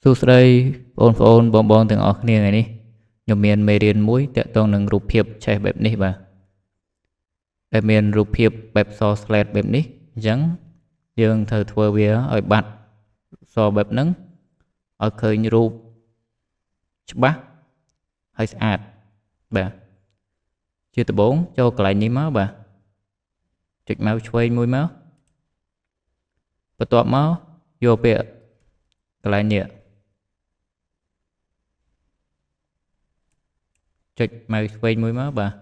សួស្តីបងប្អូនបងទាំងអស់គ្នាថ្ងៃនេះខ្ញុំមានមេរៀនមួយទាក់ទងនឹងរូបភាពឆេះបែបនេះបាទដែលមានរូបភាពបែបស slate បែបនេះអញ្ចឹងយើងត្រូវធ្វើវាឲ្យបាត់សបែបហ្នឹងឲ្យឃើញរូបច្បាស់ហើយស្អាតបាទជាដំបូងចូលកន្លែងនេះមកបាទចុច mouse ឆ្វេងមួយមកបន្ទាប់មកយកពាក្យកន្លែងនេះចុច mouse ឆ្វេងមួយមកបាទ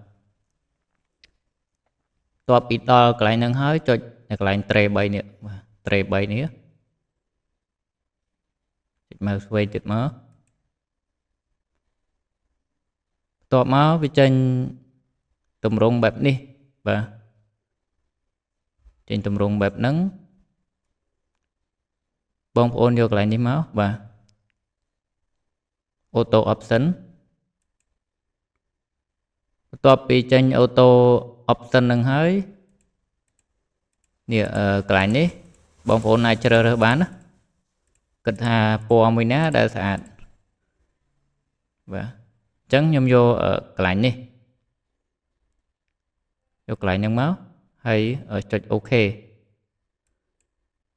បន្ទាប់ពីដល់កន្លែងហ្នឹងហើយចុចនៅកន្លែង tray 3នេះបាទ tray 3នេះចុច mouse ឆ្វេងទៀតមកបន្ទាប់មកវាចេញទម្រង់បែបនេះបាទចេញទម្រង់បែបហ្នឹងបងប្អូនយកកន្លែងនេះមកបាទ auto option បន្ទាប់ពីចេញ auto option នឹងហើយនេះកន្លែងនេះបងប្អូនអាចជ្រើសរើសបានណាគិតថាពណ៌មួយណាដែលស្អាតបាទអញ្ចឹងខ្ញុំយកកន្លែងនេះយកកន្លែងហ្នឹងមកហើយចុច OK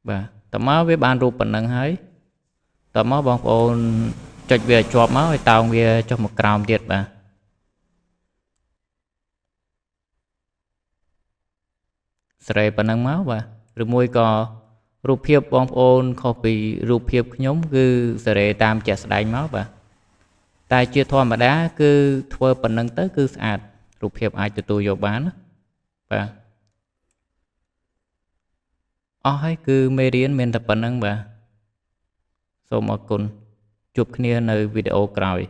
បាទតមកវាបានរូបប៉ុណ្ណឹងហើយតមកបងប្អូនចុចវាឲ្យជាប់មកឲ្យតោងវាចុះមកក្រោមទៀតបាទស្រេប៉ុណ្ណឹងមកបាទឬមួយក៏រូបភាពបងប្អូនខុសពីរូបភាពខ្ញុំគឺសារ៉េតាមជាក់ស្ដែងមកបាទតែជាធម្មតាគឺធ្វើប៉ុណ្ណឹងទៅគឺស្អាតរូបភាពអាចទទួលយកបានណាបាទអស់ហើយគឺមេរៀនមានតែប៉ុណ្្នឹងបាទសូមអរគុណជួបគ្នានៅវីដេអូក្រោយ